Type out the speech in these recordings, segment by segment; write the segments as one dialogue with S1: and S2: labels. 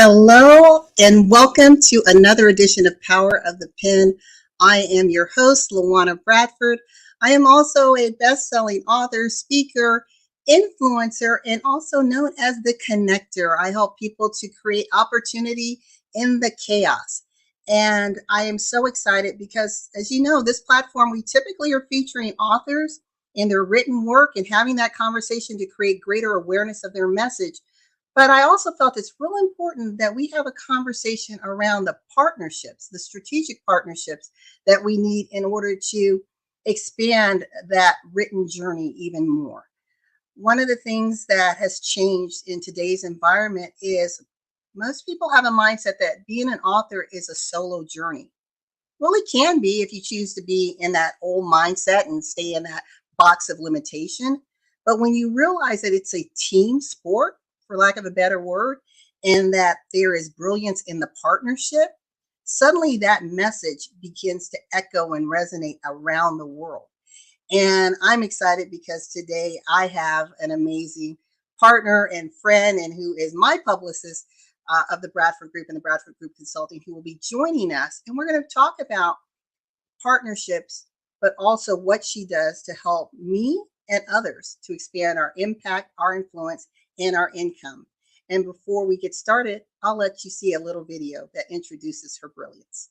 S1: Hello and welcome to another edition of Power of the Pen. I am your host, LaWanna Bradford. I am also a best-selling author, speaker, influencer, and also known as the connector. I help people to create opportunity in the chaos. And I am so excited because, as you know, this platform, we typically are featuring authors in their written work and having that conversation to create greater awareness of their message. But I also felt it's real important that we have a conversation around the partnerships, the strategic partnerships that we need in order to expand that written journey even more. One of the things that has changed in today's environment is most people have a mindset that being an author is a solo journey. Well, it can be if you choose to be in that old mindset and stay in that box of limitation. But when you realize that it's a team sport, for lack of a better word, and that there is brilliance in the partnership, suddenly that message begins to echo and resonate around the world. And I'm excited because today I have an amazing partner and friend, and who is my publicist of the Bradford Group and the Bradford Group Consulting, who will be joining us. And we're going to talk about partnerships, but also what she does to help me and others to expand our impact, our influence, and our income. And before we get started, I'll let you see a little video that introduces her brilliance.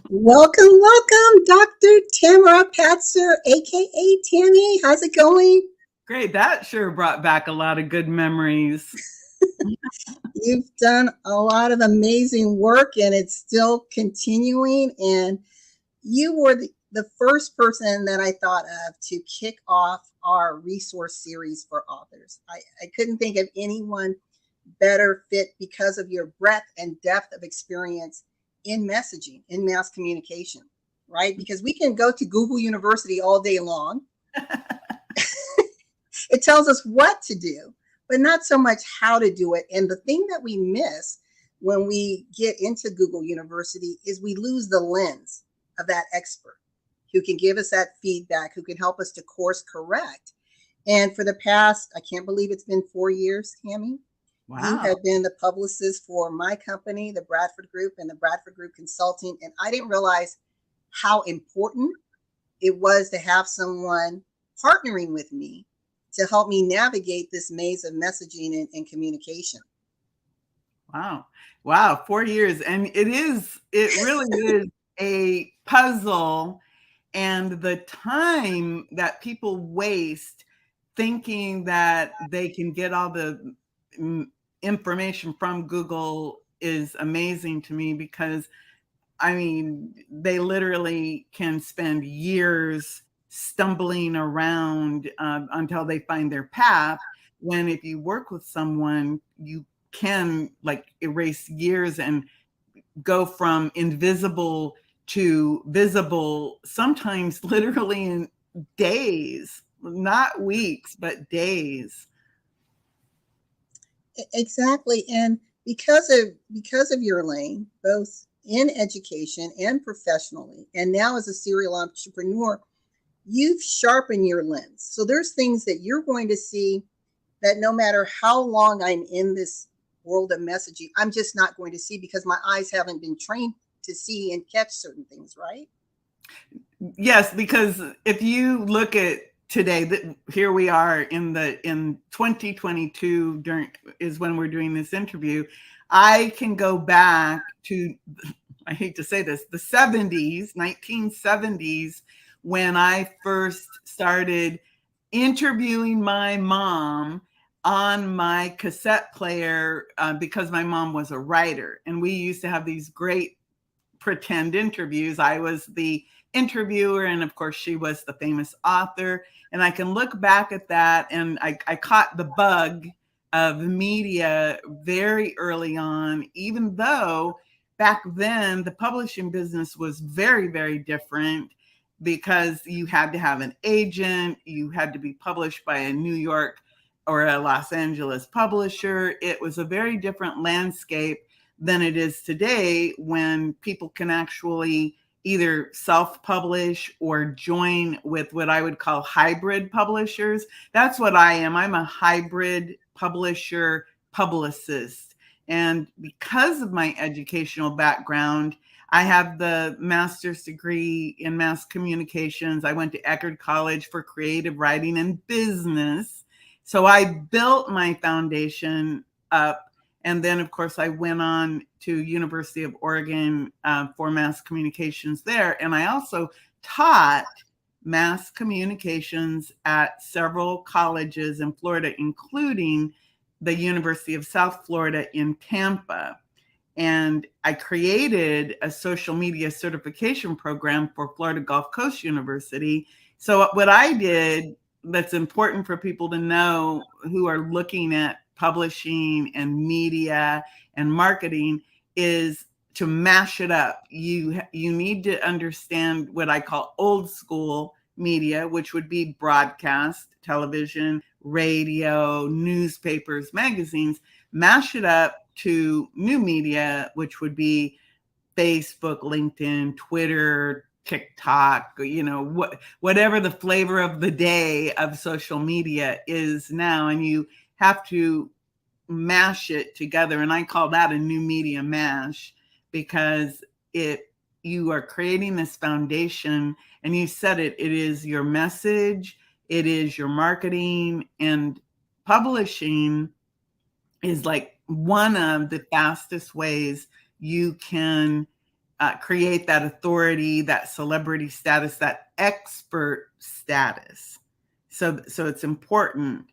S1: Welcome, Dr. Tamara Patzer, aka Tami. How's it going?
S2: Great. That sure brought back a lot of good memories.
S1: You've done a lot of amazing work and it's still continuing. And you were the first person that I thought of to kick off our resource series for authors. I couldn't think of anyone better fit because of your breadth and depth of experience in messaging, in mass communication, right? Because we can go to Google University all day long. It tells us what to do, but not so much how to do it. And the thing that we miss when we get into Google University is we lose the lens of that expert who can give us that feedback, who can help us to course correct. And for the past, I can't believe it's been 4 years, Tami.
S2: Wow.
S1: You have been the publicist for my company, the Bradford Group and the Bradford Group Consulting. And I didn't realize how important it was to have someone partnering with me to help me navigate this maze of messaging and communication.
S2: Wow. 4 years. And it really is a puzzle. And the time that people waste thinking that they can get all the information from Google is amazing to me, because I mean, they literally can spend years stumbling around until they find their path. When if you work with someone, you can like erase years and go from invisible to visible, sometimes literally in days, not weeks, but days.
S1: Exactly. And because of your lane, both in education and professionally, and now as a serial entrepreneur, you've sharpened your lens. So there's things that you're going to see that no matter how long I'm in this world of messaging, I'm just not going to see because my eyes haven't been trained to see and catch certain things, right?
S2: Yes, because if you look at today, here we are in 2022 is when we're doing this interview. I can go back to, I hate to say this, the 1970s, when I first started interviewing my mom on my cassette player, because my mom was a writer, and we used to have these great pretend interviews. I was the interviewer, and of course she was the famous author. And I can look back at that, and I caught the bug of media very early on, even though back then the publishing business was very, very different, because you had to have an agent, you had to be published by a New York or a Los Angeles publisher. It was a very different landscape than it is today, when people can actually either self-publish or join with what I would call hybrid publishers. That's what I am. I'm a hybrid publisher publicist. And because of my educational background, I have the master's degree in mass communications. I went to Eckerd College for creative writing and business. So I built my foundation up. And then, of course, I went on to University of Oregon for mass communications there. And I also taught mass communications at several colleges in Florida, including the University of South Florida in Tampa. And I created a social media certification program for Florida Gulf Coast University. So what I did, that's important for people to know who are looking at publishing and media and marketing, is to mash it up. You need to understand what I call old school media, which would be broadcast, television, radio, newspapers, magazines. Mash it up to new media, which would be Facebook, LinkedIn, Twitter, TikTok, whatever the flavor of the day of social media is now. And you have to mash it together. And I call that a new media mash, because you are creating this foundation, and you said it is your message, it is your marketing, and publishing is like one of the fastest ways you can create that authority, that celebrity status, that expert status. So it's important,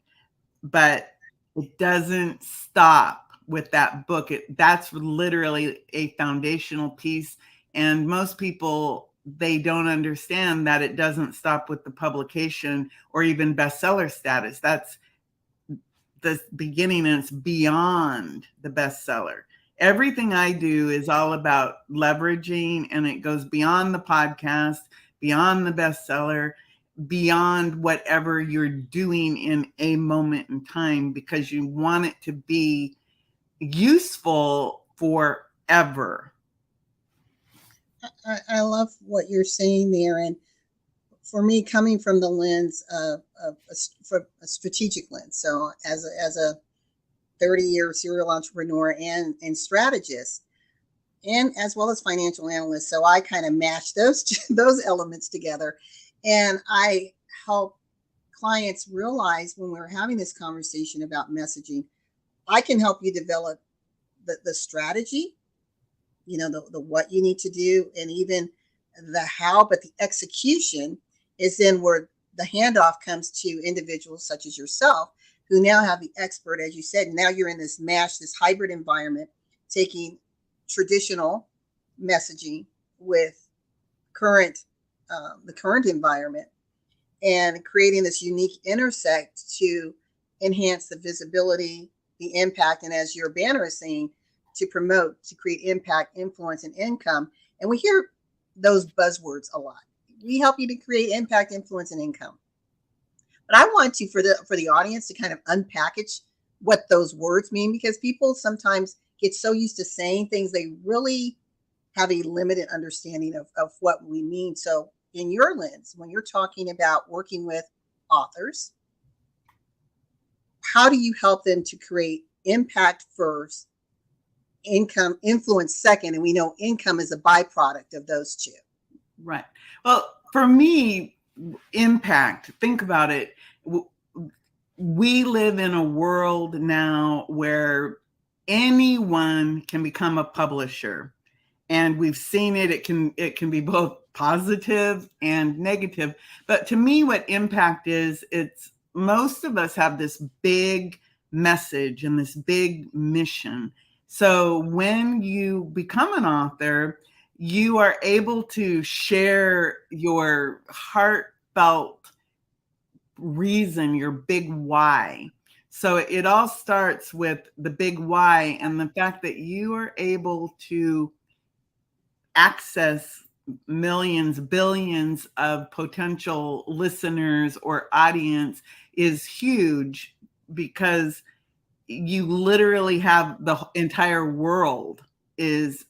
S2: but it doesn't stop with that book. That's literally a foundational piece. And most people, they don't understand that it doesn't stop with the publication or even bestseller status. That's the beginning, and it's beyond the bestseller. Everything I do is all about leveraging, and it goes beyond the podcast, beyond the bestseller, beyond whatever you're doing in a moment in time, because you want it to be useful forever.
S1: I love what you're saying there. And for me, coming from the lens of a strategic lens, so as a 30-year serial entrepreneur and strategist, and as well as financial analyst, so I kind of mash those elements together, and I help clients realize, when we're having this conversation about messaging, I can help you develop the strategy, the what you need to do, and even the how, but the execution is then where the handoff comes to individuals such as yourself, who now have the expert, as you said. Now you're in this hybrid environment, taking traditional messaging with the current environment, and creating this unique intersect to enhance the visibility, the impact, and, as your banner is saying, to promote, to create impact, influence, and income. And we hear those buzzwords a lot. We help you to create impact, influence, and income. But I want to, for the audience, to kind of unpackage what those words mean, because people sometimes get so used to saying things, they really have a limited understanding of what we mean. So in your lens, when you're talking about working with authors, how do you help them to create impact first, income, influence second? And we know income is a byproduct of those two.
S2: Right. Well, for me, impact. Think about it. We live in a world now where anyone can become a publisher, and we've seen it. It can be both positive and negative. But to me, what impact is, it's most of us have this big message and this big mission. So when you become an author, you are able to share your heartfelt reason, your big why. So it all starts with the big why, and the fact that you are able to access millions, billions of potential listeners or audience is huge, because you literally have the entire world is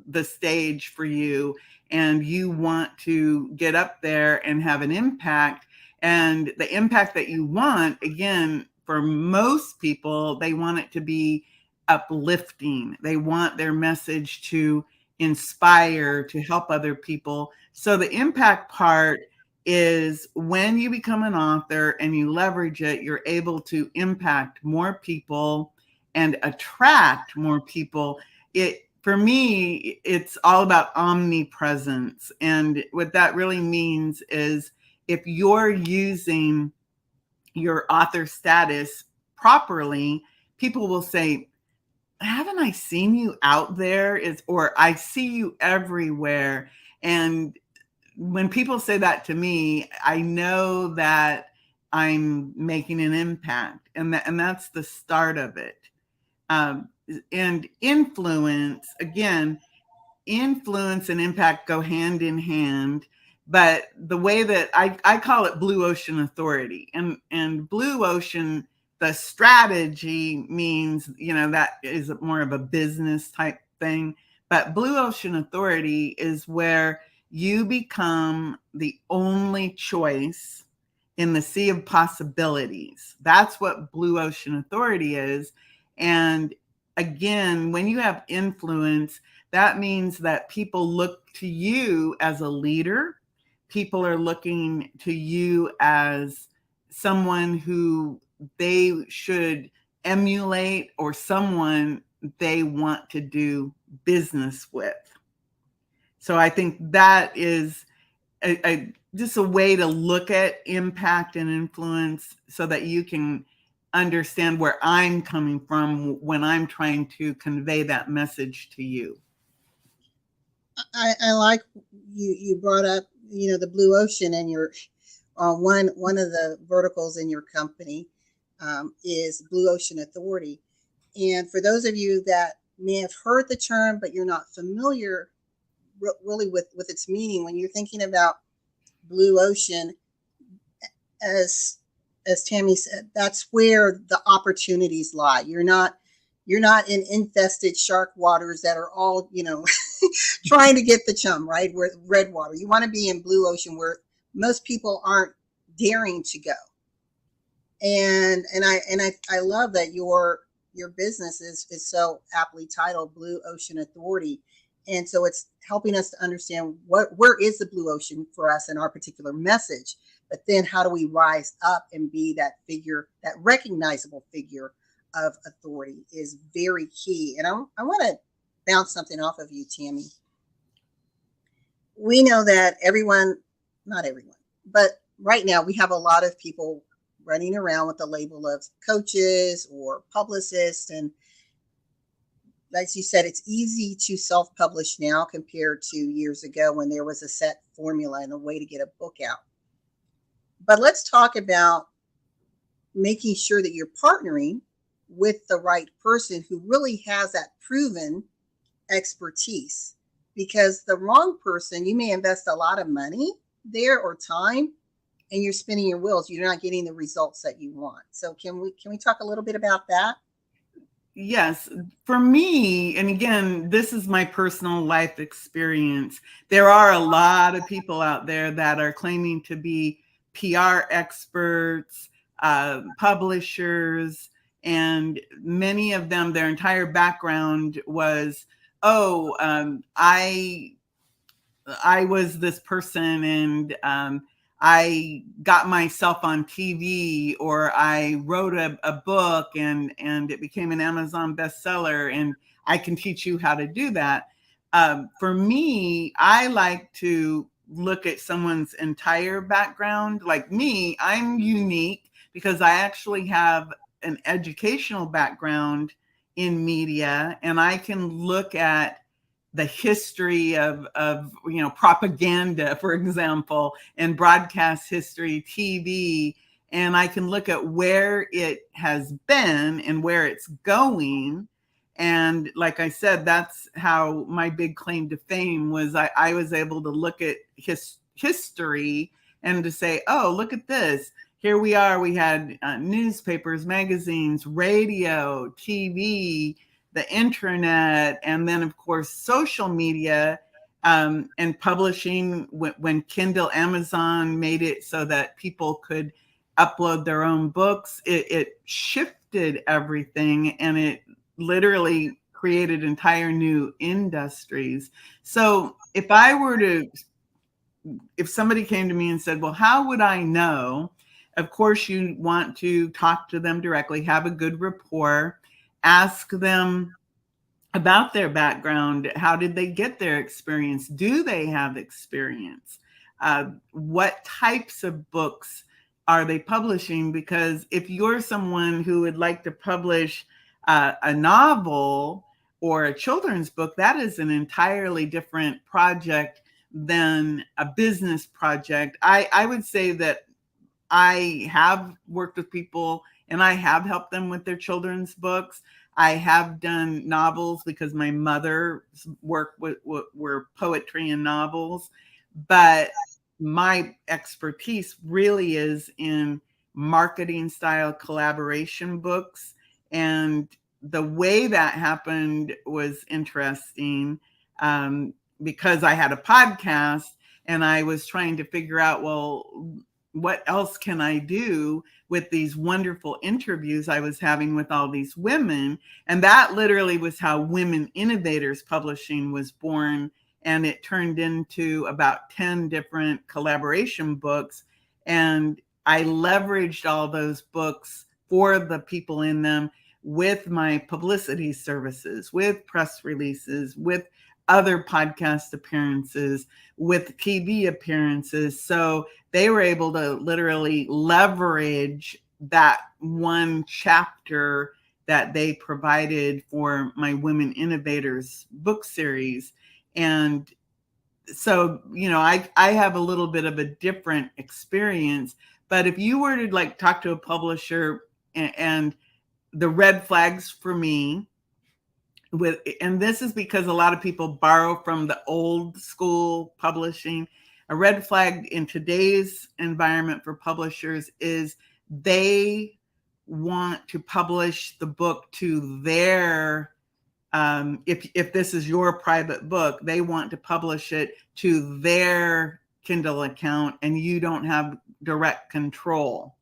S2: the stage for you, and you want to get up there and have an impact. And the impact that you want, again, for most people, they want it to be uplifting. They want their message to inspire, to help other people. So the impact part is when you become an author and you leverage it, you're able to impact more people and attract more people. For me, it's all about omnipresence. And what that really means is, if you're using your author status properly, people will say, haven't I seen you out there? Or I see you everywhere. And when people say that to me, I know that I'm making an impact, and that's the start of it. And influence, again, influence and impact go hand in hand. But the way that I call it blue ocean authority, and blue ocean, the strategy means, that is more of a business type thing. But blue ocean authority is where you become the only choice in the sea of possibilities. That's what blue ocean authority is. And again, when you have influence, that means that people look to you as a leader. People are looking to you as someone who they should emulate, or someone they want to do business with. So I think that is just a way to look at impact and influence, so that you can understand where I'm coming from when I'm trying to convey that message to you.
S1: I like you brought up, the blue ocean, and your one of the verticals in your company is Blue Ocean Authority. And for those of you that may have heard the term, but you're not familiar really with its meaning, when you're thinking about blue ocean, as Tami said, that's where the opportunities lie. You're not in infested shark waters that are all, trying to get the chum, right? Where red water. You want to be in blue ocean, where most people aren't daring to go. And I love that your business is so aptly titled Blue Ocean Authority. And so it's helping us to understand where is the blue ocean for us in our particular message. But then how do we rise up and be that figure, that recognizable figure of authority, is very key. And I want to bounce something off of you, Tami. We know that not everyone, but right now we have a lot of people running around with the label of coaches or publicists. And like you said, it's easy to self-publish now compared to years ago, when there was a set formula and a way to get a book out. But let's talk about making sure that you're partnering with the right person who really has that proven expertise. Because the wrong person, you may invest a lot of money there or time, and you're spinning your wheels. You're not getting the results that you want. So can we talk a little bit about that?
S2: Yes, for me, and again, this is my personal life experience. There are a lot of people out there that are claiming to be PR experts, publishers, and many of them, their entire background was, I was this person, and I got myself on TV, or I wrote a book and it became an Amazon bestseller, and I can teach you how to do that. For me, I like to look at someone's entire background. Like me, I'm unique because I actually have an educational background in media, and I can look at the history of propaganda, for example, and broadcast history, TV, and I can look at where it has been and where it's going. And like I said, that's how my big claim to fame was. I was able to look at history and to say, oh, look at this. Here we are. We had newspapers, magazines, radio, TV, the internet, and then, of course, social media, and publishing. When Kindle, Amazon made it so that people could upload their own books, it shifted everything, and it literally created entire new industries. So if somebody came to me and said, well, how would I know? Of course, you want to talk to them directly, have a good rapport, ask them about their background. How did they get their experience? Do they have experience? What types of books are they publishing? Because if you're someone who would like to publish a novel or a children's book, that is an entirely different project than a business project. I would say that I have worked with people and I have helped them with their children's books. I have done novels because my mother's work were poetry and novels. But my expertise really is in marketing style collaboration books. And the way that happened was interesting, because I had a podcast and I was trying to figure out, well, what else can I do with these wonderful interviews I was having with all these women? And that literally was how Women Innovators Publishing was born. And it turned into about 10 different collaboration books. And I leveraged all those books for the people in them with my publicity services, with press releases, with other podcast appearances, with TV appearances. So they were able to literally leverage that one chapter that they provided for my Women Innovators book series. And so, I have a little bit of a different experience. But if you were to like talk to a publisher, and the red flags for me, and this is because a lot of people borrow from the old school publishing. A red flag in today's environment for publishers is they want to publish the book to their, if this is your private book, they want to publish it to their Kindle account, and you don't have direct control.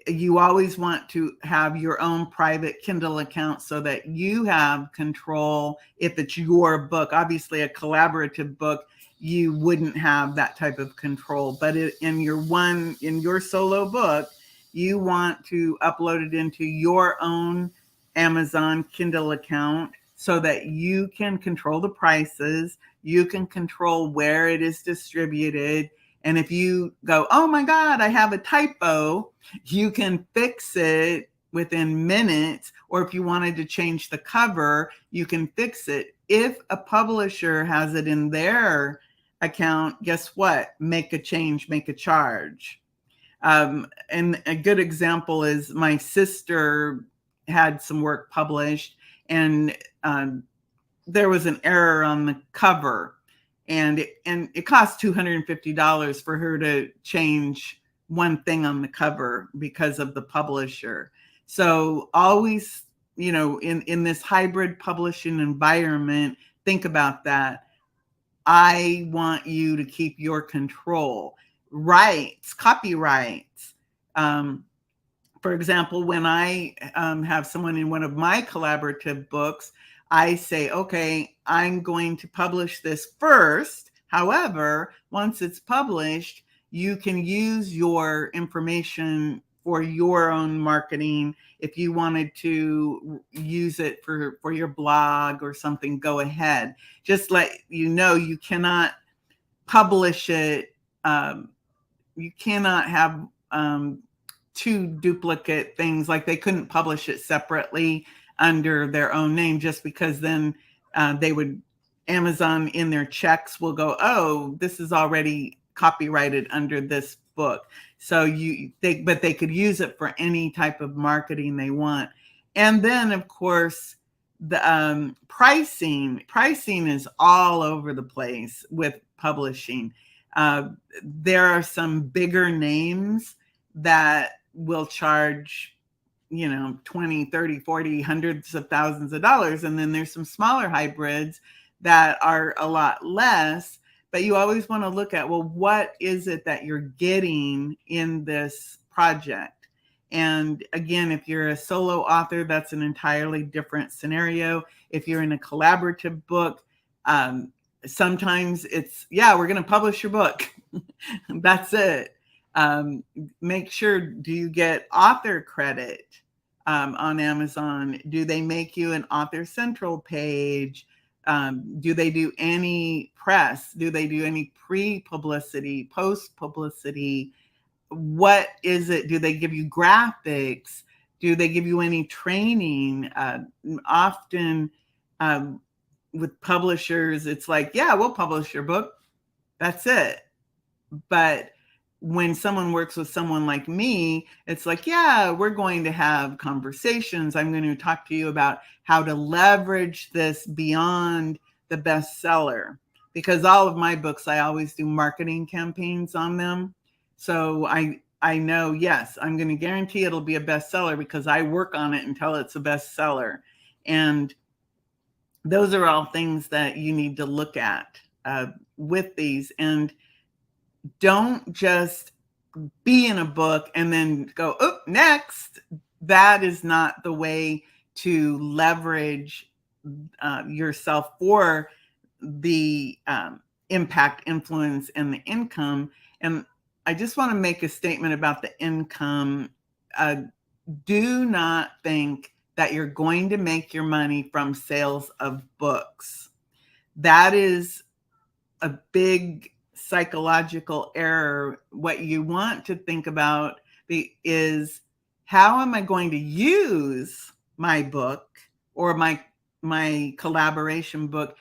S2: You always want to have your own private Kindle account so that you have control if it's your book. Obviously, a collaborative book, you wouldn't have that type of control. But in your solo book, you want to upload it into your own Amazon Kindle account so that you can control the prices, you can control where it is distributed. And if you go, oh my God, I have a typo, you can fix it within minutes. Or if you wanted to change the cover, you can fix it. If a publisher has it in their account, guess what? Make a change, make a charge. And a good example is my sister had some work published, and there was an error on the cover. And it cost $250 for her to change one thing on the cover because of the publisher. So always, in this hybrid publishing environment, think about that. I want you to keep your control. Rights, copyrights. For example, when I have someone in one of my collaborative books, I say, okay, I'm going to publish this first. However, once it's published, you can use your information for your own marketing. If you wanted to use it for your blog or something, go ahead. Just let you know, you cannot publish it. You cannot have two duplicate things. Like they couldn't publish it separately under their own name, just because then Amazon in their checks will go, oh, this is already copyrighted under this book. So but they could use it for any type of marketing they want. And then of course, the pricing is all over the place with publishing. There are some bigger names that will charge, 20, 30, 40, hundreds of thousands of dollars. And then there's some smaller hybrids that are a lot less. But you always want to look at, well, what is it that you're getting in this project? And again, if you're a solo author, that's an entirely different scenario. If you're in a collaborative book, sometimes it's, we're going to publish your book. That's it. Make sure, do you get author credit on Amazon? Do they make you an author central page? Do they do any press? Do they do any pre-publicity, post-publicity? What is it? Do they give you graphics? Do they give you any training? Often with publishers, it's like, we'll publish your book. That's it. But when someone works with someone like me, it's like, we're going to have conversations. I'm going to talk to you about how to leverage this beyond the bestseller. Because all of my books, I always do marketing campaigns on them. So I know, yes, I'm going to guarantee it'll be a bestseller because I work on it until it's a bestseller. And those are all things that you need to look at with these. And don't just be in a book and then go, oh, next. That is not the way to leverage yourself for the impact, influence, and the income. And I just want to make a statement about the income. Do not think that you're going to make your money from sales of books. That is a big psychological error. What you want to think about is, how am I going to use my book or my collaboration book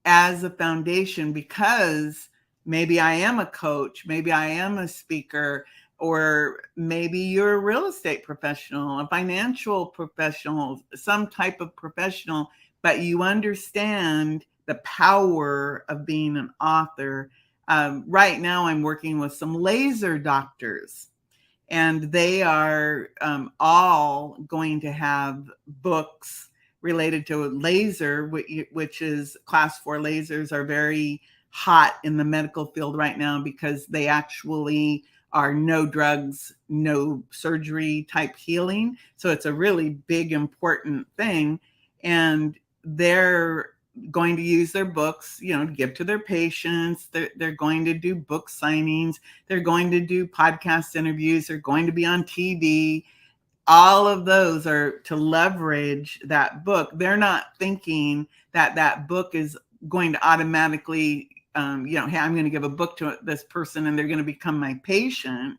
S2: as a foundation? Because maybe I am a coach, maybe I am a speaker, or maybe you're a real estate professional, a financial professional, some type of professional, but you understand the power of being an author. Right now, I'm working with some laser doctors, and they are all going to have books related to laser, which is class 4 lasers are very hot in the medical field right now because they actually are no drugs, no surgery type healing. So it's a really big, important thing. And they're going to use their books, to give to their patients. They're going to do book signings. They're going to do podcast interviews. They're going to be on TV. All of those are to leverage that book. They're not thinking that that book is going to automatically, hey, I'm going to give a book to this person and they're going to become my patient.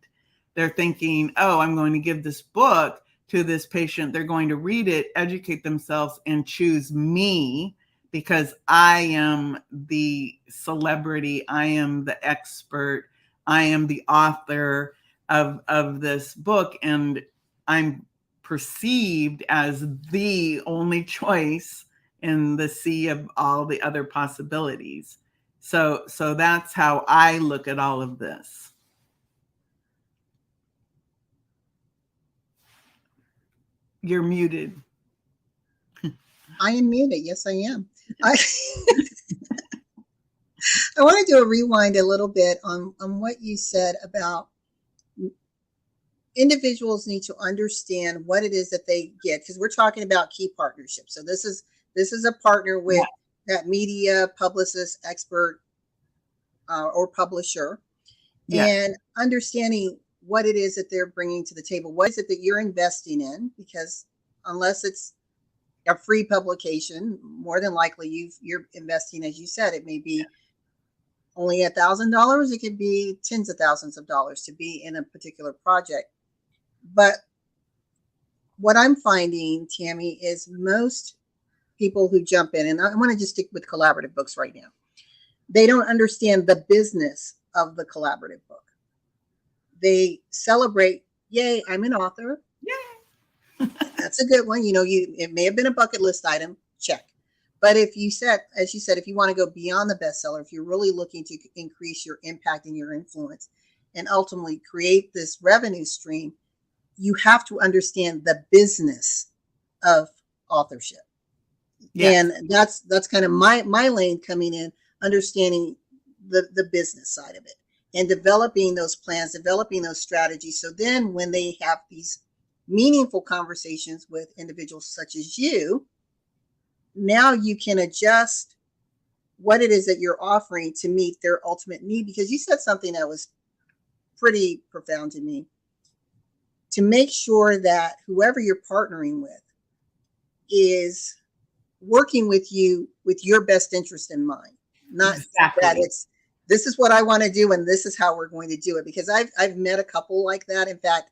S2: They're thinking, oh, I'm going to give this book to this patient. They're going to read it, educate themselves, and choose me because I am the celebrity. I am the expert. I am the author of this book. And I'm perceived as the only choice in the sea of all the other possibilities. So that's how I look at all of this. You're muted.
S1: I am muted. Yes, I am. I want to do a rewind a little bit on what you said about individuals need to understand what it is that they get, because we're talking about key partnerships. So this is a partner with that media publicist, expert, or publisher.
S2: Yeah.
S1: and understanding what it is that they're bringing to the table. What is it that you're investing in? Because unless it's a free publication, more than likely you're investing, as you said, it may be only $1,000. It could be tens of thousands of dollars to be in a particular project. But what I'm finding, Tami, is most people who jump in, and I want to just stick with collaborative books right now, they don't understand the business of the collaborative book. They celebrate, yay, I'm an author.
S2: Yeah.
S1: That's a good one. It may have been a bucket list item, check. But if you said, as you said, if you want to go beyond the bestseller, if you're really looking to increase your impact and your influence and ultimately create this revenue stream, you have to understand the business of authorship.
S2: Yes.
S1: And that's kind of my lane coming in, understanding the business side of it and developing those plans, developing those strategies. So then when they have these meaningful conversations with individuals such as you, now you can adjust what it is that you're offering to meet their ultimate need. Because you said something that was pretty profound to me, to make sure that whoever you're partnering with is working with you with your best interest in mind, not that
S2: Exactly.
S1: it's this is what I want to do and this is how we're going to do it. Because I've met a couple like that. In fact,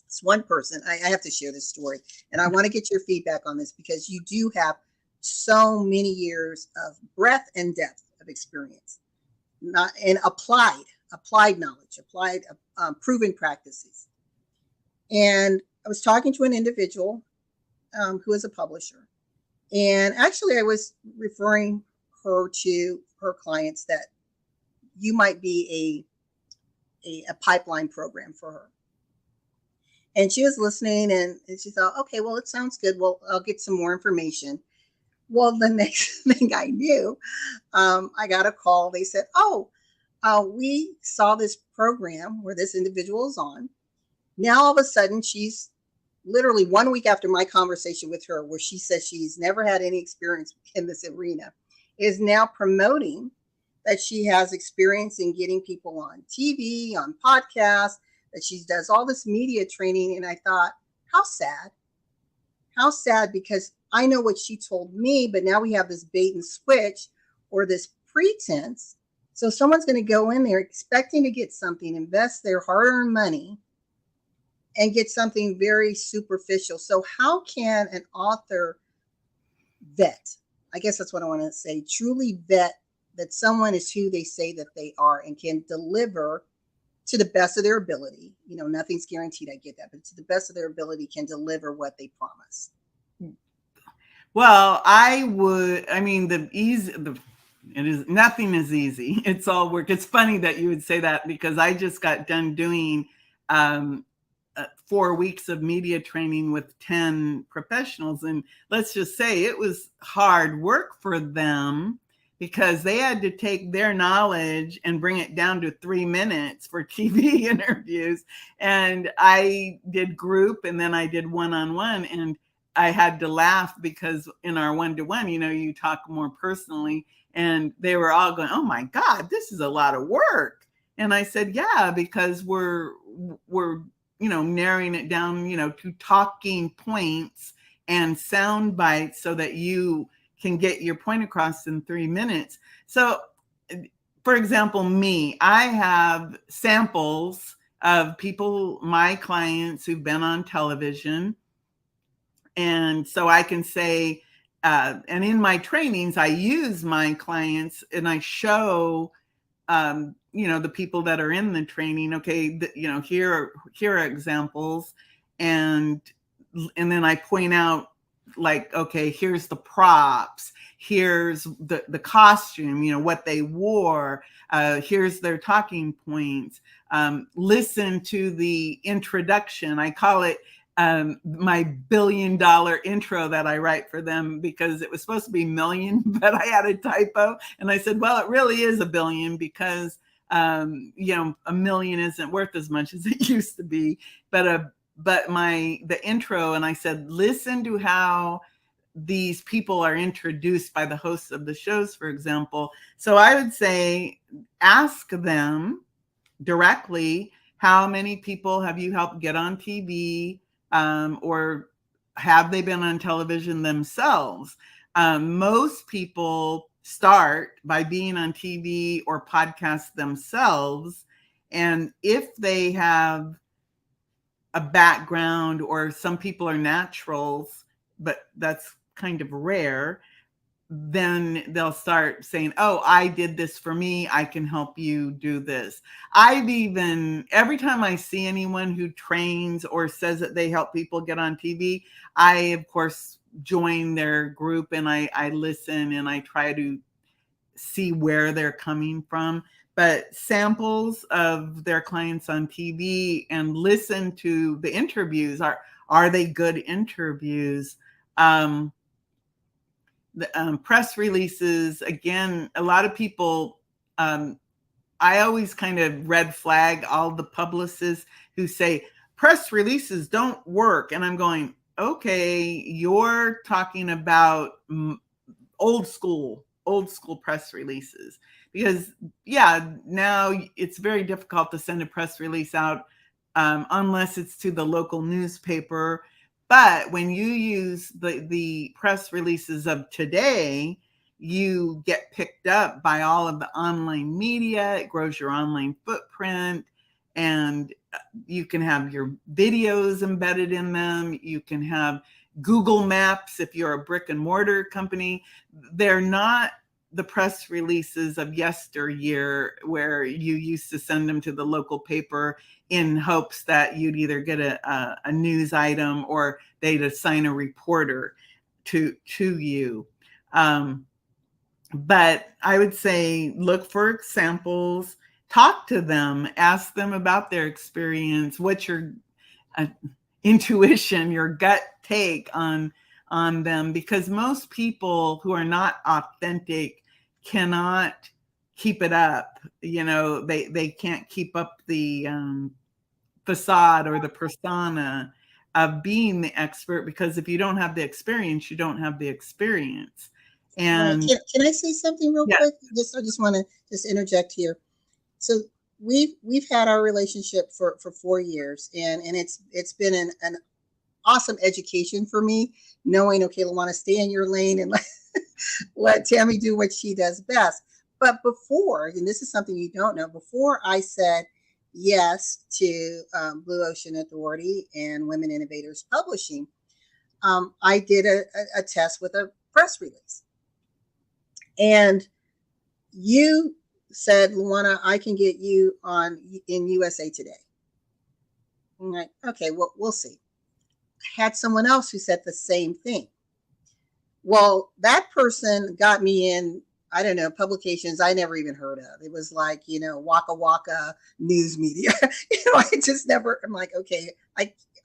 S1: it's one person. I have to share this story, and I want to get your feedback on this because you do have so many years of breadth and depth of experience, not and applied knowledge, applied proven practices. And I was talking to an individual who is a publisher, and actually I was referring her to her clients that you might be a pipeline program for her. And she was listening and she thought, okay, well, it sounds good. Well, I'll get some more information. Well, the next thing I knew, I got a call. They said, oh, we saw this program where this individual is on. Now, all of a sudden, she's literally 1 week after my conversation with her, where she says she's never had any experience in this arena, is now promoting that she has experience in getting people on TV, on podcasts, that she does all this media training. And I thought, how sad. How sad, because I know what she told me, but now we have this bait and switch or this pretense. So someone's going to go in there expecting to get something, invest their hard-earned money, and get something very superficial. So how can an author vet? I guess that's what I want to say. Truly vet that someone is who they say that they are and can deliver to the best of their ability. Nothing's guaranteed, I get that, but to the best of their ability can deliver what they promise.
S2: Well, nothing is easy. It's all work. It's funny that you would say that because I just got done doing 4 weeks of media training with 10 professionals. And let's just say it was hard work for them because they had to take their knowledge and bring it down to 3 minutes for TV interviews. And I did group and then I did one-on-one, and I had to laugh because in our one-to-one, you talk more personally, and they were all going, oh my God, this is a lot of work. And I said, yeah, because we're narrowing it down, to talking points and sound bites so that you can get your point across in 3 minutes. So, for example, I have samples of people, my clients who've been on television. And so I can say, and in my trainings, I use my clients and I show, the people that are in the training, okay, here are examples. And then I point out, like, okay, here's the props, here's the costume, what they wore, here's their talking points. Listen to the introduction. I call it my $1 billion intro that I write for them because it was supposed to be million, but I had a typo. And I said, well, it really is 1 billion because, 1 million isn't worth as much as it used to be. But the intro, and I said, listen to how these people are introduced by the hosts of the shows, for example. So I would say, ask them, directly, how many people have you helped get on TV, or have they been on television themselves? Most people start by being on TV or podcast themselves. And if they have a background, or some people are naturals, but that's kind of rare, then they'll start saying, oh, I did this for me, I can help you do this. Every time I see anyone who trains or says that they help people get on TV, I, of course, join their group, and I listen, and I try to see where they're coming from. But samples of their clients on TV, and listen to the interviews. Are they good interviews? The press releases, again, a lot of people, I always kind of red flag all the publicists who say press releases don't work. And I'm going, okay, you're talking about old school press releases. Because now it's very difficult to send a press release out unless it's to the local newspaper. But when you use the press releases of today, you get picked up by all of the online media. It grows your online footprint, and you can have your videos embedded in them. You can have Google Maps if you're a brick and mortar company. They're not the press releases of yesteryear, where you used to send them to the local paper in hopes that you'd either get a news item, or they'd assign a reporter to you. But I would say look for examples, talk to them, ask them about their experience, what's your intuition, your gut take on them, because most people who are not authentic cannot keep it up. They can't keep up the facade or the persona of being the expert, because if you don't have the experience, you don't have the experience. And
S1: can I say something real quick? I just want to interject here. So we've had our relationship for 4 years, and it's been an awesome education for me, knowing, okay, LaWanna, stay in your lane and let Tami do what she does best. But before, and this is something you don't know, before I said yes to Blue Ocean Authority and Women Innovators Publishing, I did a test with a press release. And you said, LaWanna, I can get you in USA Today. I'm like, okay, well, we'll see. I had someone else who said the same thing. Well, that person got me in, I don't know, publications I never even heard of. It was like, Waka Waka News Media. I just never, I'm like, okay,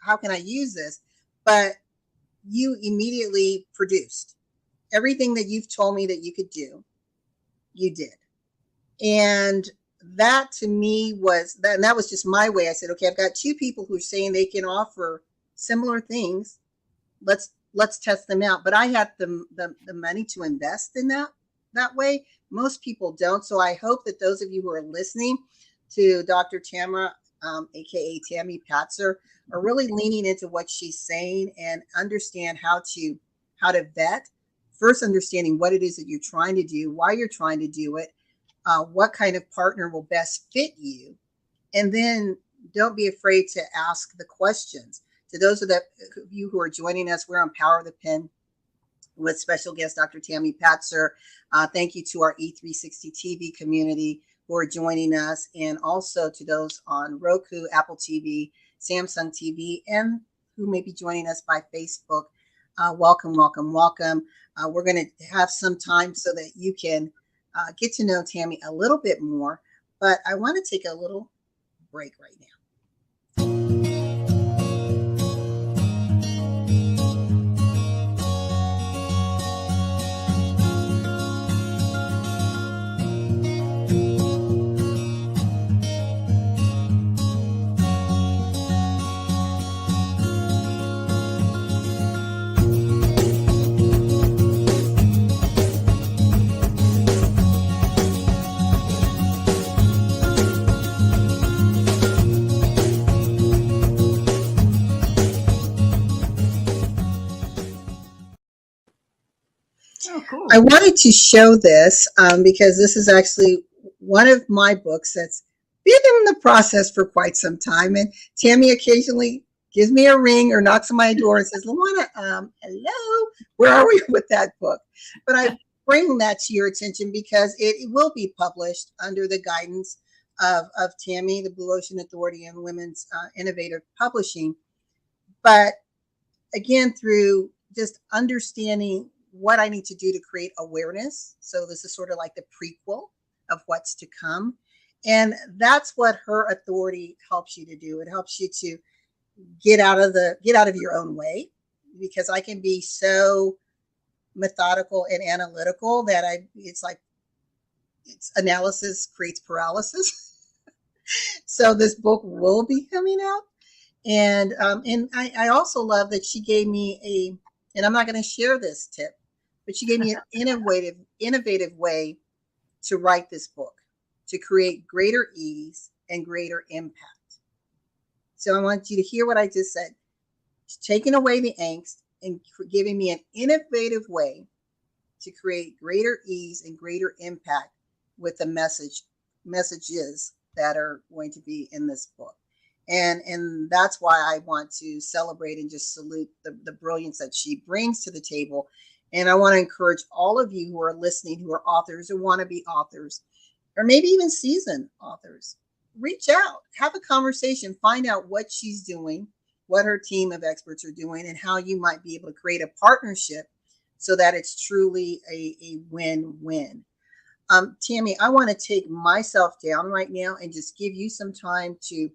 S1: how can I use this? But you immediately produced everything that you've told me that you could do. You did. And that to me was, and that was just my way. I said, okay, I've got two people who are saying they can offer similar things. Let's test them out. But I had the money to invest in that way. Most people don't. So I hope that those of you who are listening to Dr. Tamara, aka Tami Patzer, are really leaning into what she's saying and understand how to vet. First, understanding what it is that you're trying to do, why you're trying to do it, what kind of partner will best fit you, and then don't be afraid to ask the questions. To those of you who are joining us, we're on Power of the Pen with special guest Dr. Tami Patzer. Thank you to our E360 TV community who are joining us, and also to those on Roku, Apple TV, Samsung TV, and who may be joining us by Facebook. Welcome, welcome, welcome. We're going to have some time so that you can get to know Tami a little bit more, but I want to take a little break right now.
S2: Oh, cool.
S1: I wanted to show this because this is actually one of my books that's been in the process for quite some time. And Tami occasionally gives me a ring or knocks on my door and says, LaWanna, hello, where are we with that book? But I bring that to your attention because it will be published under the guidance of Tami, the Blue Ocean Authority, and Women's Innovative Publishing. But again, through just understanding what I need to do to create awareness. So this is sort of like the prequel of what's to come. And that's what her authority helps you to do. It helps you to get out of your own way, because I can be so methodical and analytical that it's like it's analysis creates paralysis. So this book will be coming out. And I also love that she gave me and I'm not going to share this tip, but she gave me an innovative way to write this book to create greater ease and greater impact. So I want you to hear what I just said. She's taking away the angst and giving me an innovative way to create greater ease and greater impact with the messages that are going to be in this book. And that's why I want to celebrate and just salute the brilliance that she brings to the table. And I want to encourage all of you who are listening, who are authors or want to be authors, or maybe even seasoned authors, reach out, have a conversation, find out what she's doing, what her team of experts are doing, and how you might be able to create a partnership so that it's truly a win-win. Tami, I want to take myself down right now and just give you some time to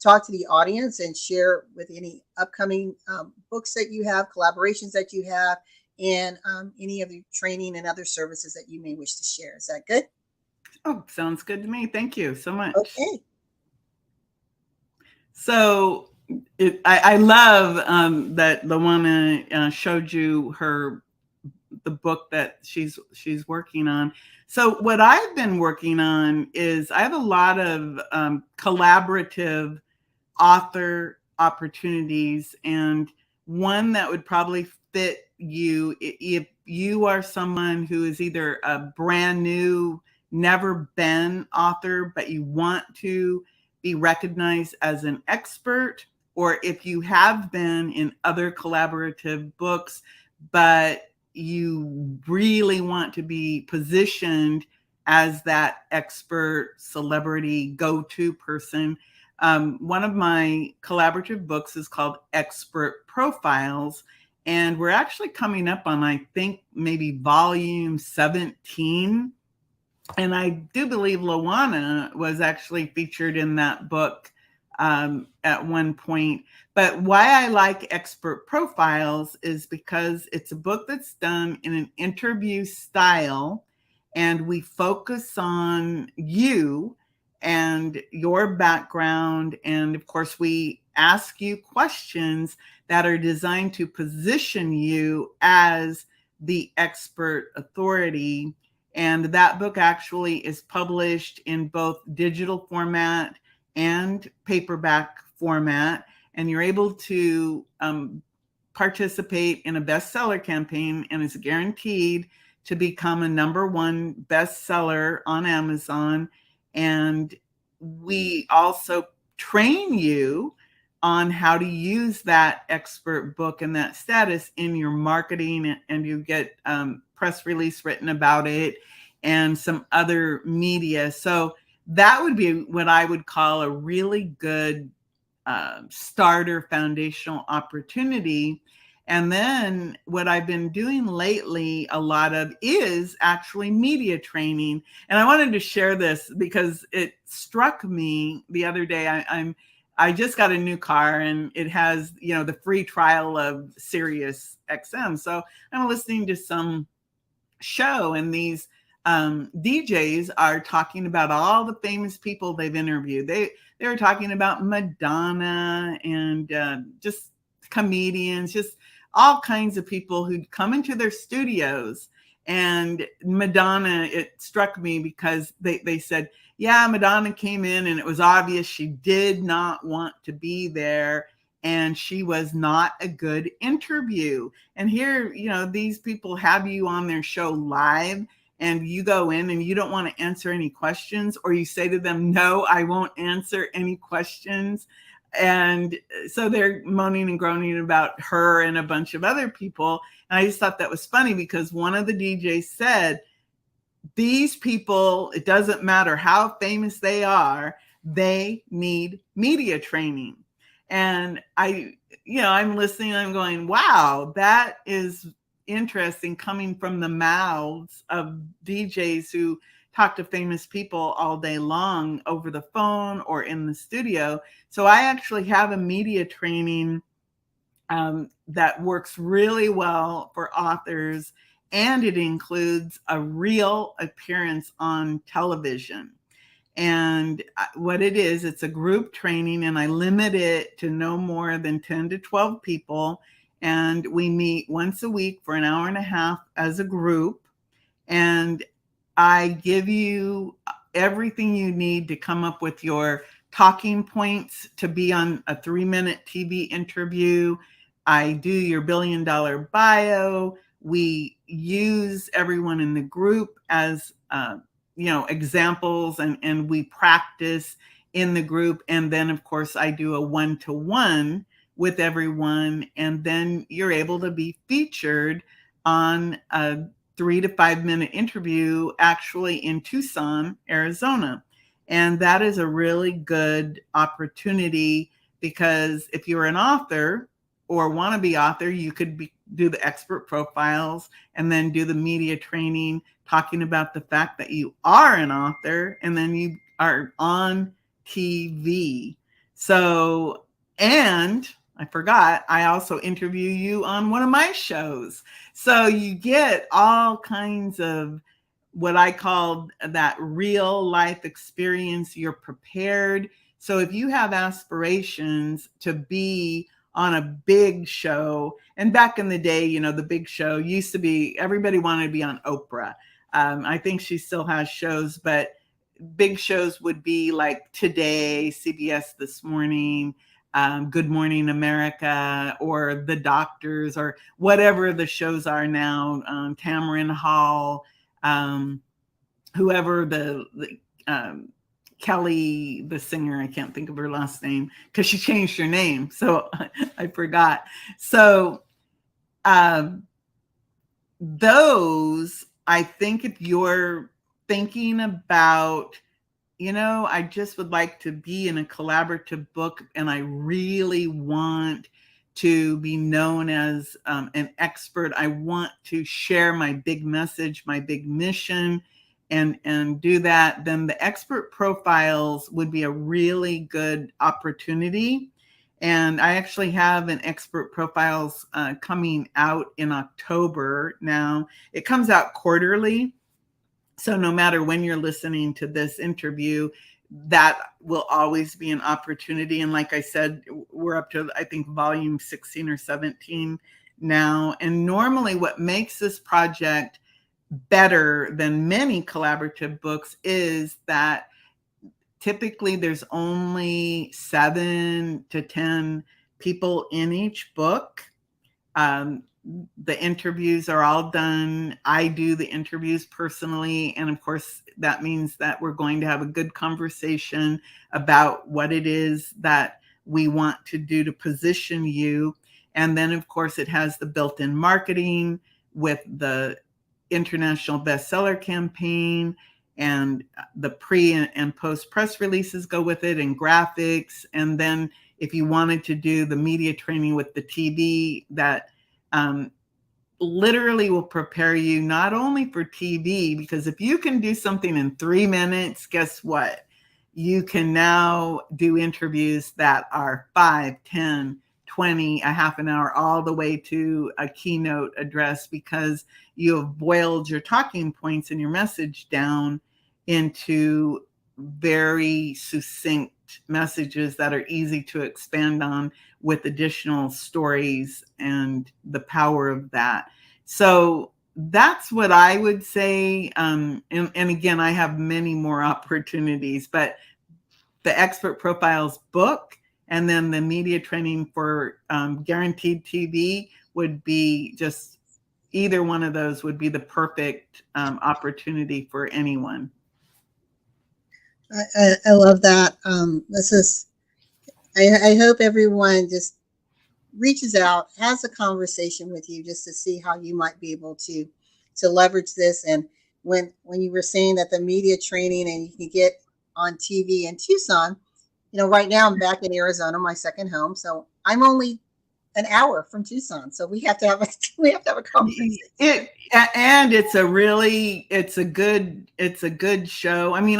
S1: talk to the audience and share with any upcoming books that you have, collaborations that you have, and any of the training and other services that you may wish to share. Is that good?
S2: Oh, sounds good to me. Thank you so much.
S1: Okay.
S2: So I love that LaWanna showed you the book that she's working on. So what I've been working on is I have a lot of collaborative author opportunities, and one that would probably fit you if you are someone who is either a brand new, never been author, but you want to be recognized as an expert, or if you have been in other collaborative books, but you really want to be positioned as that expert, celebrity, go-to person. One of my collaborative books is called Expert Profiles, and we're actually coming up on, I think, maybe volume 17. And I do believe LaWanna was actually featured in that book at one point. But why I like Expert Profiles is because it's a book that's done in an interview style, and we focus on you and your background. And of course, we ask you questions that are designed to position you as the expert authority. And that book actually is published in both digital format and paperback format. And you're able to participate in a bestseller campaign, and it's guaranteed to become a #1 bestseller on Amazon. And we also train you on how to use that expert book and that status in your marketing, and you get press release written about it and some other media. So that would be what I would call a really good starter foundational opportunity. And then what I've been doing lately a lot of is actually media training. And I wanted to share this because it struck me the other day. I just got a new car, and it has, the free trial of Sirius XM. So I'm listening to some show, and these DJs are talking about all the famous people they've interviewed. They were talking about Madonna and just comedians, just all kinds of people who'd come into their studios. And Madonna, it struck me because they said, yeah, Madonna came in and it was obvious she did not want to be there. and she was not a good interview. And here, these people have you on their show live, and you go in and you don't want to answer any questions, or you say to them, no, I won't answer any questions. And so they're moaning and groaning about her and a bunch of other people. And I just thought that was funny, because one of the DJs said, these people, it doesn't matter how famous they are, they need media training. And I'm listening, I'm going, wow, that is interesting, coming from the mouths of DJs who talk to famous people all day long over the phone or in the studio. So I actually have a media training that works really well for authors, and it includes a real appearance on television. And what it is, it's a group training, and I limit it to no more than 10 to 12 people. And we meet once a week for an hour and a half as a group. And I give you everything you need to come up with your talking points to be on a 3-minute TV interview. I do your $1 billion bio. We use everyone in the group as examples, and we practice in the group. And then, of course, I do a 1-to-1 with everyone. And then you're able to be featured on a 3 to 5 minute interview, actually in Tucson, Arizona. And that is a really good opportunity, because if you're an author or wannabe author, you could do the expert profiles and then do the media training, talking about the fact that you are an author, and then you are on TV. So, and I forgot, I also interview you on one of my shows. So you get all kinds of what I call that real life experience. You're prepared. So if you have aspirations to be on a big show, and back in the day, the big show used to be, everybody wanted to be on Oprah. I think she still has shows, but big shows would be like Today, CBS This Morning, Good Morning America, or The Doctors, or whatever the shows are now, Tamara Hall, whoever the Kelly, the singer, I can't think of her last name because she changed her name. So I forgot. So those, I think if you're thinking about, I just would like to be in a collaborative book, and I really want to be known as an expert. I want to share my big message, my big mission, and do that, then the expert profiles would be a really good opportunity. And I actually have an expert profiles coming out in October now. It comes out quarterly. So no matter when you're listening to this interview, that will always be an opportunity. And like I said, we're up to, I think, volume 16 or 17 now. And normally what makes this project better than many collaborative books is that typically there's only 7 to 10 people in each book. The interviews are all done. I do the interviews personally. And of course, that means that we're going to have a good conversation about what it is that we want to do to position you. And then, of course, it has the built-in marketing with the international bestseller campaign, and the pre and post press releases go with it, and graphics. And then if you wanted to do the media training with the TV, that literally will prepare you not only for TV, because if you can do something in 3 minutes, guess what? You can now do interviews that are 5, 10, 20, a half an hour, all the way to a keynote address, because you have boiled your talking points and your message down into very succinct messages that are easy to expand on with additional stories and the power of that. So that's what I would say. And again, I have many more opportunities, but the Expert Profiles book And then the media training for guaranteed TV would be just either one of those would be the perfect opportunity for anyone.
S1: I love that. I hope everyone just reaches out, has a conversation with you just to see how you might be able to leverage this. And when you were saying that the media training and you can get on TV in Tucson, right now I'm back in Arizona, my second home, so I'm only an hour from Tucson, so we have to have a conversation.
S2: And it's a good show. I mean,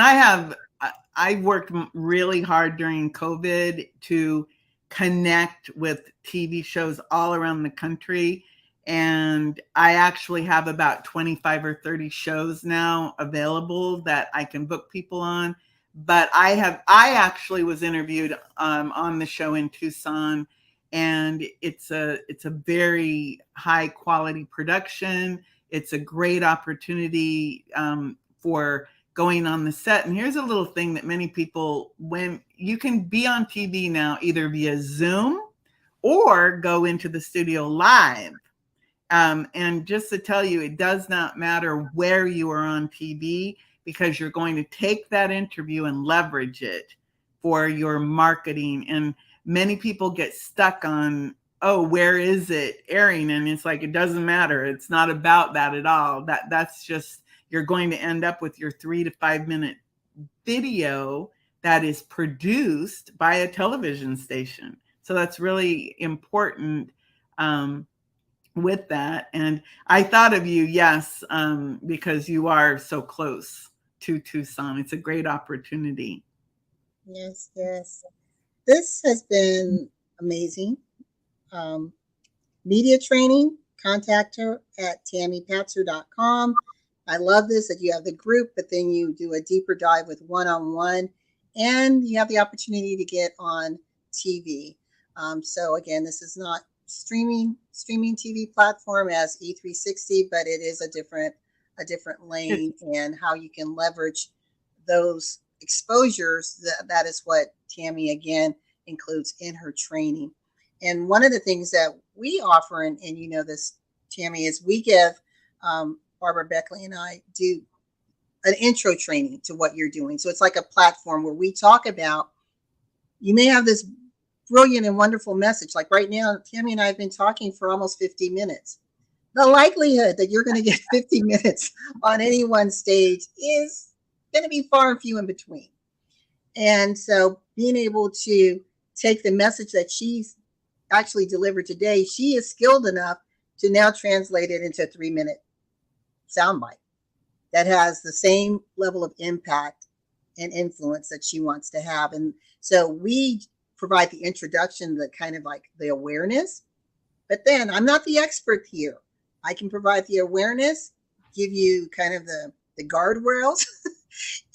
S2: I worked really hard during COVID to connect with TV shows all around the country. And I actually have about 25 or 30 shows now available that I can book people on. But I actually was interviewed on the show in Tucson, and it's a very high quality production. It's a great opportunity for going on the set. And here's a little thing that many people, when you can be on TV now, either via Zoom or go into the studio live. And just to tell you, it does not matter where you are on TV, because you're going to take that interview and leverage it for your marketing. And many people get stuck on, oh, where is it airing? And it's like, it doesn't matter. It's not about that at all. That's just, you're going to end up with your 3 to 5 minute video that is produced by a television station. So that's really important with that. And I thought of you, yes, because you are so close to Tucson. It's a great opportunity.
S1: Yes, yes. This has been amazing. Media training, contact her at TamiPatzer.com. I love this, that you have the group, but then you do a deeper dive with one-on-one, and you have the opportunity to get on TV. So again, this is not streaming TV platform as E360, but it is a different lane, and how you can leverage those exposures. That is what Tami again includes in her training. And one of the things that we offer, and you know this, Tami, is we give Barbara Beckley and I do an intro training to what you're doing. So it's like a platform where we talk about, you may have this brilliant and wonderful message. Like right now, Tami and I have been talking for almost 50 minutes. The likelihood that you're going to get 50 minutes on any one stage is going to be far and few in between. And so being able to take the message that she's actually delivered today, she is skilled enough to now translate it into a 3-minute soundbite that has the same level of impact and influence that she wants to have. And so we provide the introduction, the kind of like the awareness, but then I'm not the expert here. I can provide the awareness, give you kind of the guardrails,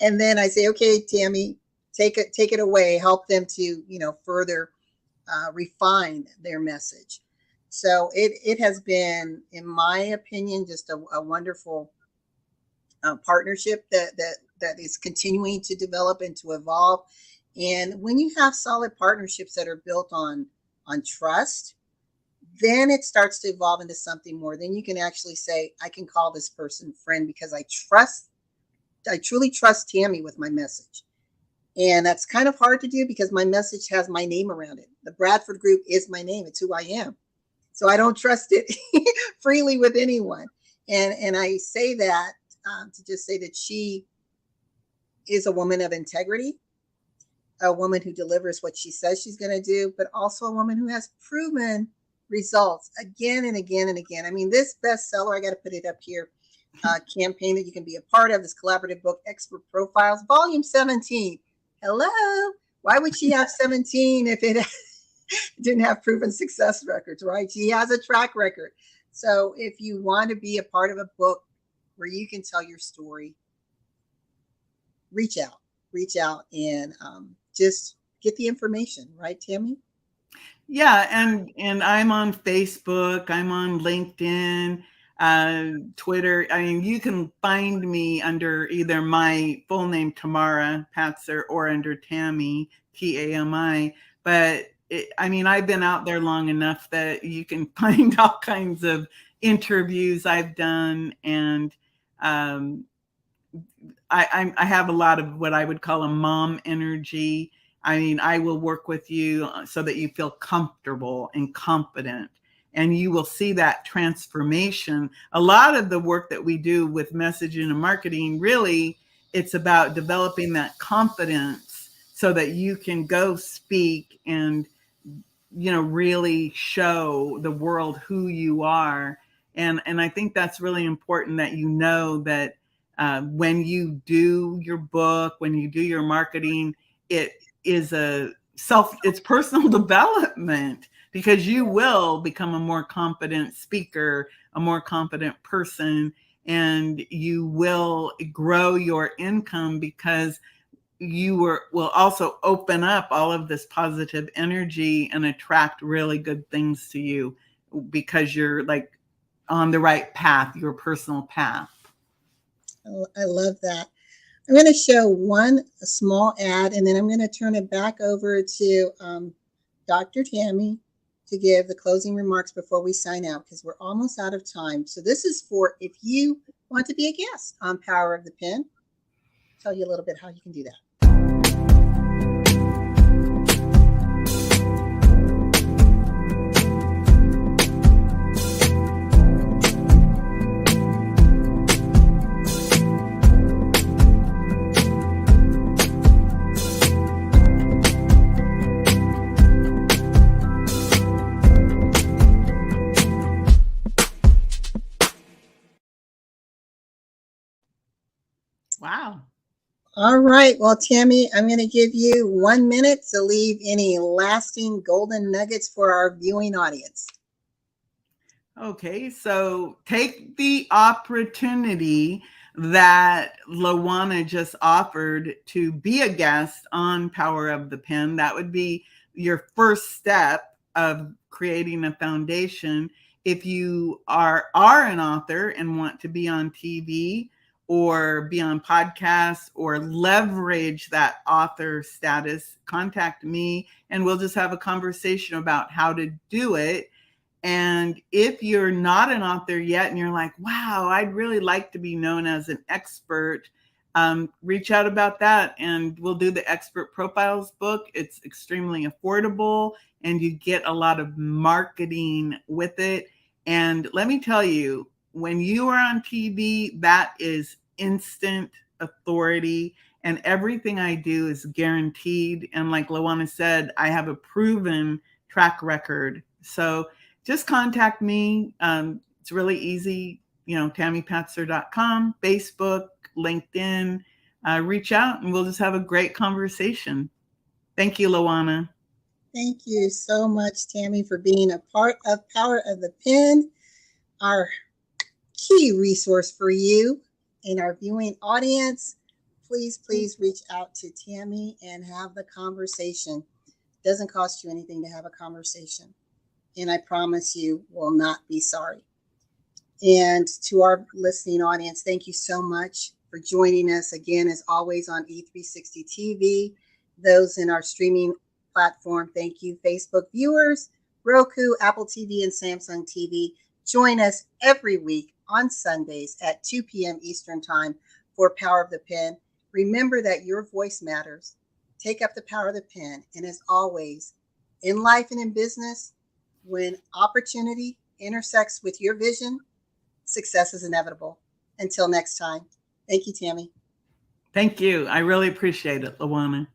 S1: and then I say, okay, Tami, take it away, help them to, further refine their message. So it has been, in my opinion, just a wonderful partnership that is continuing to develop and to evolve. And when you have solid partnerships that are built on trust, then it starts to evolve into something more. Then you can actually say, I can call this person friend because I truly trust Tami with my message. And that's kind of hard to do because my message has my name around it. The Bradford Group is my name. It's who I am. So I don't trust it freely with anyone. And I say that to just say that she is a woman of integrity, a woman who delivers what she says she's going to do, but also a woman who has proven results again and again and again. I mean, this bestseller, I got to put it up here, campaign that you can be a part of, this collaborative book, Expert Profiles, Volume 17. Hello. Why would she have 17 if it didn't have proven success records, right? She has a track record. So if you want to be a part of a book where you can tell your story, reach out and just get the information, right, Tami?
S2: Yeah, and I'm on Facebook, I'm on LinkedIn, Twitter. I mean, you can find me under either my full name, Tamara Patzer, or under Tami, Tami. but I've been out there long enough that you can find all kinds of interviews I've done, and I have a lot of what I would call a mom energy. I will work with you so that you feel comfortable and confident, and you will see that transformation. A lot of the work that we do with messaging and marketing, really, it's about developing that confidence so that you can go speak and really show the world who you are. And I think that's really important, that that when you do your book, when you do your marketing, it is it's personal development, because you will become a more confident speaker, a more confident person, and you will grow your income, because will also open up all of this positive energy and attract really good things to you, because you're like on the right path, your personal path.
S1: Oh, I love that. I'm going to show one small ad, and then I'm going to turn it back over to Dr. Tami to give the closing remarks before we sign out, because we're almost out of time. So this is for if you want to be a guest on Power of the Pen. I'll tell you a little bit how you can do that.
S2: Wow.
S1: All right. Well, Tami, I'm going to give you 1 minute to leave any lasting golden nuggets for our viewing audience.
S2: Okay, so take the opportunity that LaWanna just offered to be a guest on Power of the Pen. That would be your first step of creating a foundation. If you are an author and want to be on TV or be on podcasts or leverage that author status, contact me and we'll just have a conversation about how to do it. And if you're not an author yet and you're like, wow, I'd really like to be known as an expert, reach out about that and we'll do the Expert Profiles book. It's extremely affordable and you get a lot of marketing with it. And let me tell you, when you are on TV, that is instant authority, and everything I do is guaranteed. And like LaWanna said, I have a proven track record. So just contact me. It's really easy, TamiPatzer.com, Facebook, LinkedIn. Reach out and we'll just have a great conversation. Thank you, LaWanna.
S1: Thank you so much, Tami, for being a part of Power of the Pen, our key resource for you and our viewing audience. Please reach out to Tami and have the conversation. It doesn't cost you anything to have a conversation. And I promise you will not be sorry. And to our listening audience, thank you so much for joining us again, as always, on E360 TV. Those in our streaming platform, thank you. Facebook viewers, Roku, Apple TV, and Samsung TV. Join us every week on Sundays at 2 p.m. Eastern Time for Power of the Pen. Remember that your voice matters. Take up the power of the pen. And as always, in life and in business, when opportunity intersects with your vision, success is inevitable. Until next time. Thank you, Tami.
S2: Thank you. I really appreciate it, LaWanna.